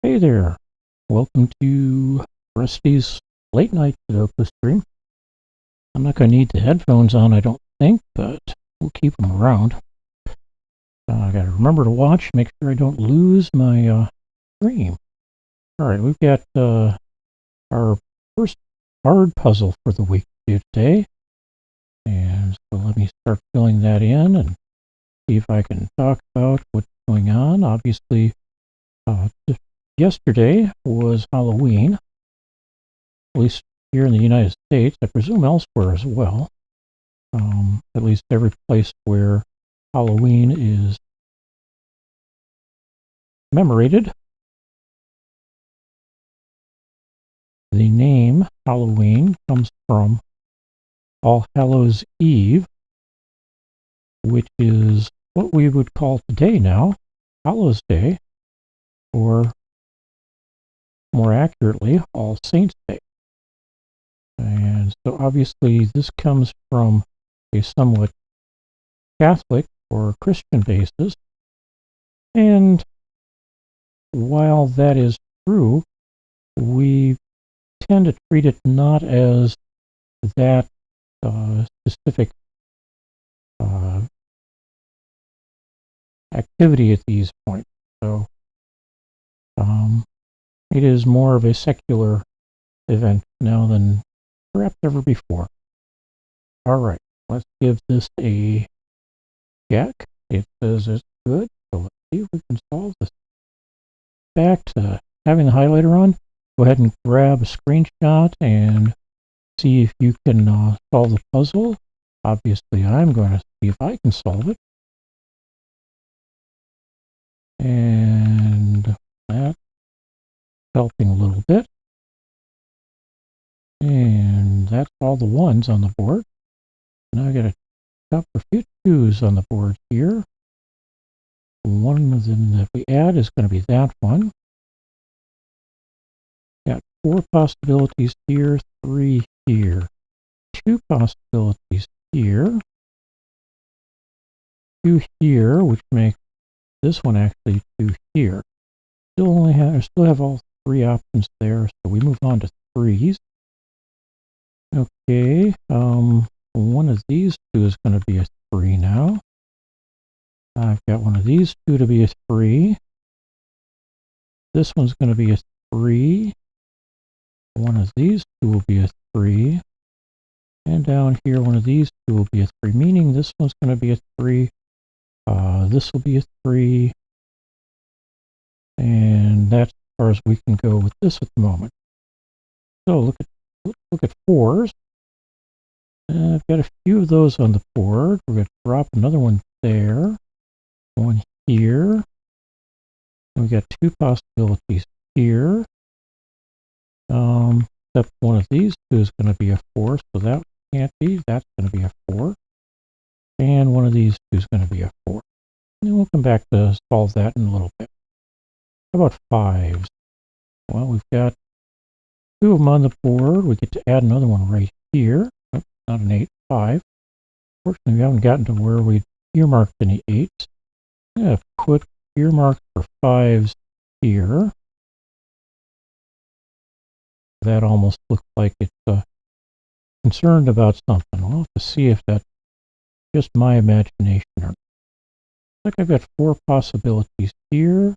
Hey there, welcome to Rusty's late night Sudoku stream. I'm not going to need the headphones on, I don't think, but we'll keep them around. I got to remember to watch, make sure I don't lose my stream. Alright, we've got our first hard puzzle for the week to do today. And so let me start filling that in and see if I can talk about what's going on. Obviously, yesterday was Halloween, at least here in the United States, I presume elsewhere as well. At least every place where Halloween is commemorated. The name Halloween comes from All Hallows Eve, which is what we would call today now Hallows Day, or more accurately, All Saints Day. And so obviously this comes from a somewhat Catholic or Christian basis. And while that is true, we tend to treat it not as that specific activity at these points. So it is more of a secular event now than perhaps ever before. All right, let's give this a check. It says it's good, so let's see if we can solve this. Back to having the highlighter on, go ahead and grab a screenshot and see if you can solve the puzzle. Obviously, I'm going to see if I can solve it. And that's helping a little bit. And that's all the ones on the board. Now I got a couple of few twos on the board here. One of them that we add is going to be that one. Got 4 possibilities here, 3 here, 2 possibilities here, 2 here, which makes this one actually 2 here. Still have all 3 options there, so we move on to 3s. Okay, one of these 2 is going to be a 3 now. I've got one of these 2 to be a 3. This one's going to be a 3. One of these 2 will be a 3. And down here, one of these 2 will be a 3, meaning this one's going to be a 3. This will be a 3. And that's as far as we can go with this at the moment. So look at 4s. I've got a few of those on the board. We're going to drop another one there. One here. And we got 2 possibilities here. Except one of these 2 is going to be a 4, so that can't be. That's going to be a 4. And one of these 2 is going to be a 4. And we'll come back to solve that in a little bit. How about 5s? Well, we've got 2 of them on the board. We get to add another one right here. Oh, not an 8, 5. Fortunately, we haven't gotten to where we earmarked any 8s. I'm going to put earmark for 5s here. That almost looks like it's concerned about something. We'll have to see if that's just my imagination or not. Like I've got 4 possibilities here.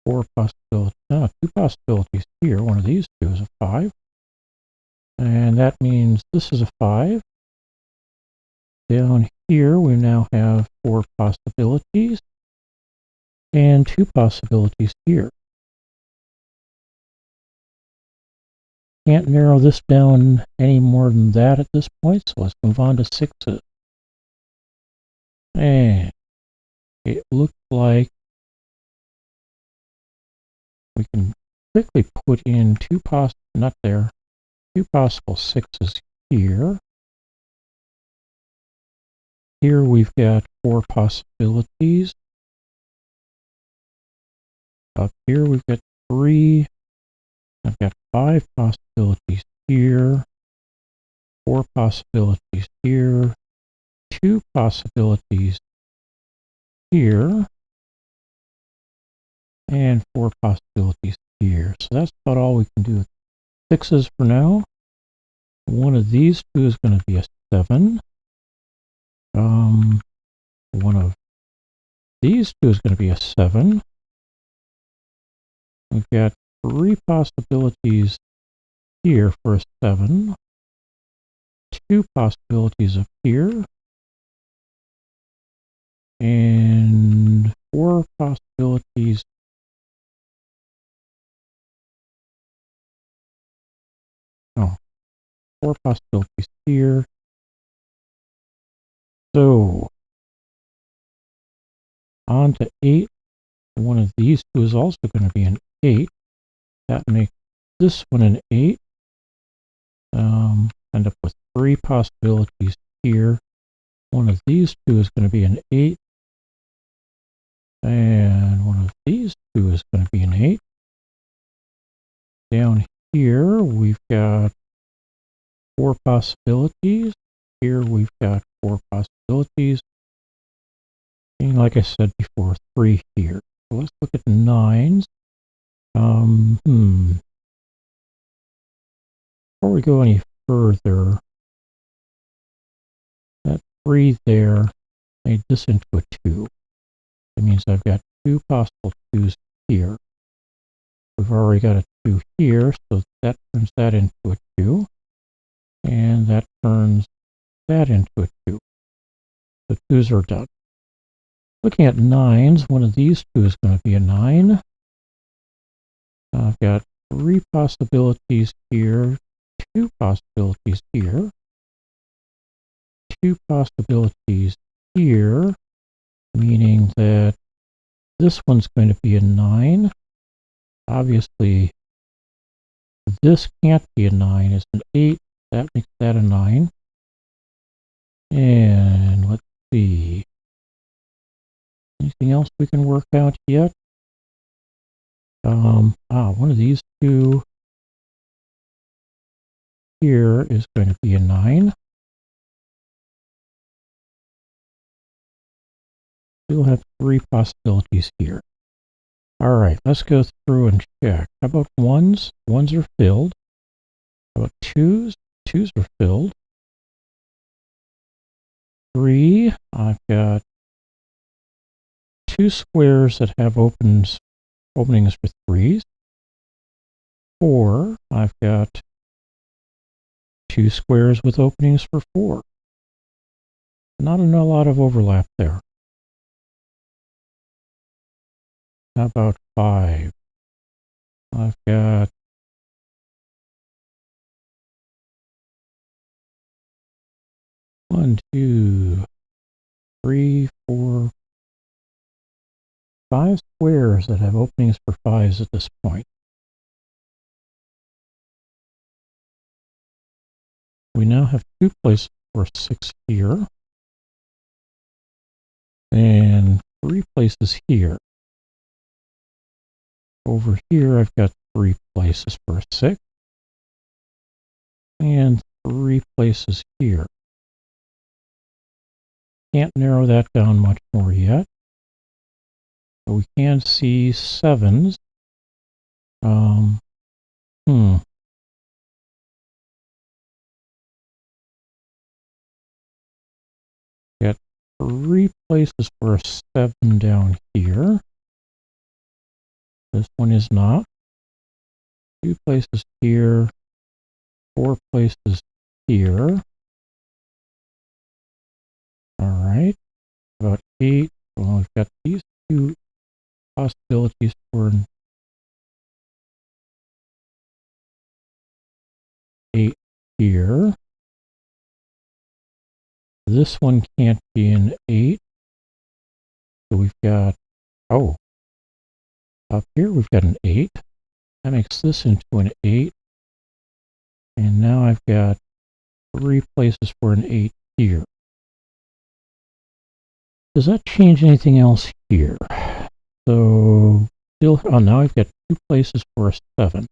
2 possibilities here. One of these 2 is a 5. And that means this is a 5. Down here we now have 4 possibilities. And 2 possibilities here. Can't narrow this down any more than that at this point, so let's move on to 6s. And it looks like we can quickly put in 2 possible 6s here. Here we've got 4 possibilities. Up here we've got 3. I've got 5 possibilities here, 4 possibilities here, 2 possibilities here, and 4 possibilities here. So that's about all we can do with 6s for now. One of these two is going to be a 7. One of these two is going to be a 7. We've got 3 possibilities here for a 7. 2 possibilities up here. And 4 possibilities. Oh, 4 possibilities here. So, on to 8. One of these two is also going to be an 8. That makes this one an 8. End up with 3 possibilities here. One of these two is going to be an 8. And one of these two is going to be an 8. Down here, we've got 4 possibilities. Here, we've got 4 possibilities. And like I said before, 3 here. So let's look at the 9s. Before we go any further, that 3 there made this into a 2. That means I've got 2 possible 2s here. We've already got a 2 here, so that turns that into a 2. And that turns that into a 2. The 2s are done. Looking at 9s, one of these two is going to be a 9. I've got 3 possibilities here, 2 possibilities here, 2 possibilities here, meaning that this one's going to be a 9. Obviously, this can't be a 9. It's an 8. That makes that a 9. And let's see. Anything else we can work out yet? One of these two here is going to be a 9. We'll have 3 possibilities here. All right, let's go through and check. How about 1s? 1s are filled. How about 2s? 2s are filled. 3, I've got 2 squares that have openings for 3s. 4, I've got 2 squares with openings for 4. Not a lot of overlap there. How about 5? I've got 1, 2, 3, 4, 5 squares that have openings for 5s at this point. We now have 2 places for 6 here, and 3 places here. Over here, I've got 3 places for a 6, and 3 places here. Can't narrow that down much more yet, but we can see 7s. Got 3 places for a 7 down here. This one is not. 2 places here, 4 places here. All right, about 8. Well, we've got these 2 possibilities for an 8 here. This one can't be an 8. So we've got, up here we've got an 8. That makes this into an 8. And now I've got 3 places for an 8 here. Does that change anything else here? So still, now I've got 2 places for a 7.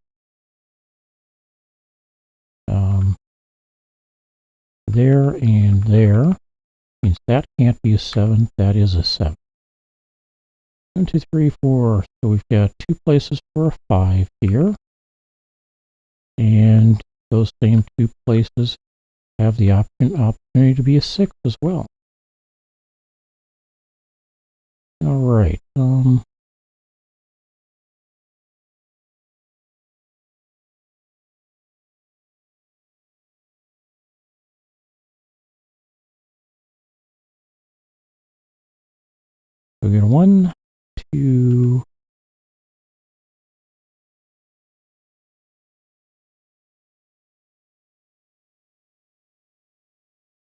There and there means that can't be a 7. That is a 7. 1, 2, 3, 4. So we've got 2 places for a 5 here. And those same 2 places have the opportunity to be a 6 as well. All right. We get 1, 2.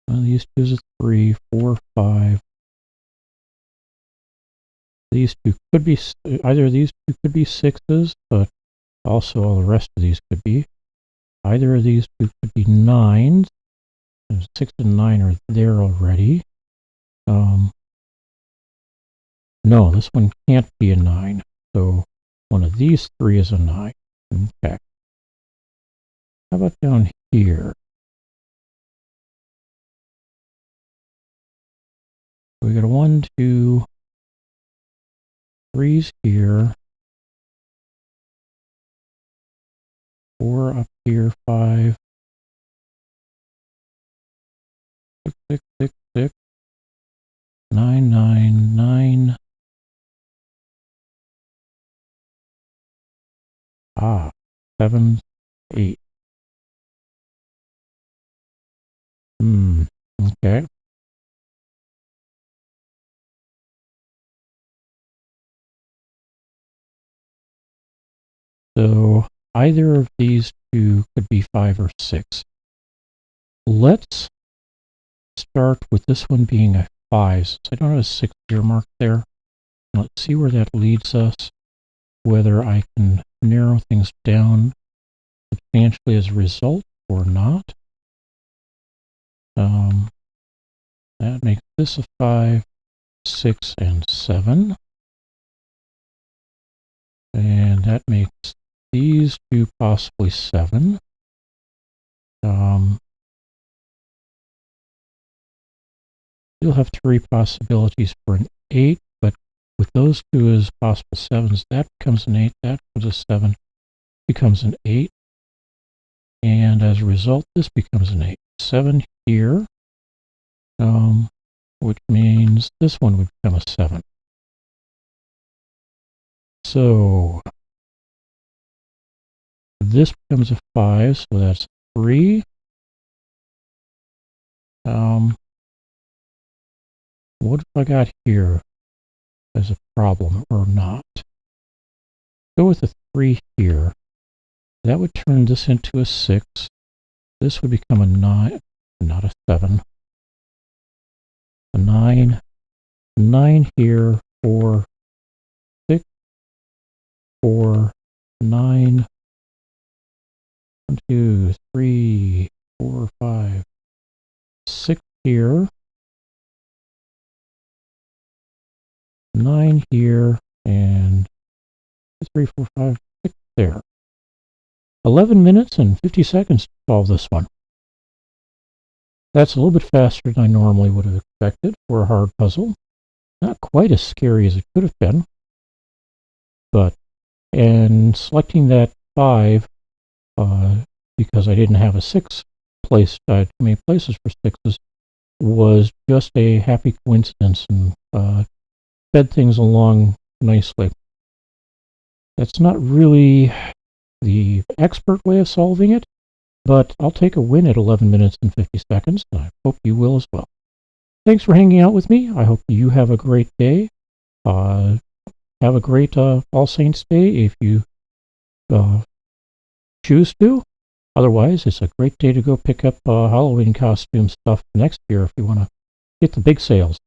Well, these 2 is a 3, 4, 5. These 2 could be, either of these 2 could be 6s, but also all the rest of these could be. Either of these 2 could be 9s. 6 and 9 are there already. No, this one can't be a 9. So one of these 3 is a 9. Okay. How about down here? We got a 1, 2, 3's here. 4 up here, 5. 6, 6, 6, 6. 9, 9, 9. 7, 8. Okay. So either of these 2 could be 5 or 6. Let's start with this one being a 5. Since I don't have a 6 earmark there, let's see where that leads us, whether I can narrow things down substantially as a result or not. That makes this a 5, 6, and 7. And that makes these 2 possibly 7. You'll have 3 possibilities for an 8, but with those 2 as possible 7s, that becomes an 8, that becomes a 7, becomes an 8. And as a result, this becomes an 8. 7 here, which means this one would become a 7. So this becomes a 5, so that's 3. What have I got here as a problem or not? Go with a 3 here. That would turn this into a 6. This would become a 9, not a 7. A 9. 9 here, 4, 6, 4, 9. 1, 2, 3, 4, 5, 6 here. 9 here, and 3, 4, 5, 6 there. 11 minutes and 50 seconds to solve this one. That's a little bit faster than I normally would have expected for a hard puzzle. Not quite as scary as it could have been. But, and selecting that 5, because I didn't have a 6 place, too many places for 6s, was just a happy coincidence and sped things along nicely. That's not really the expert way of solving it, but I'll take a win at 11 minutes and 50 seconds, and I hope you will as well. Thanks for hanging out with me. I hope you have a great day. Have a great All Saints Day if you choose to. Otherwise, it's a great day to go pick up Halloween costume stuff next year if you want to get the big sales.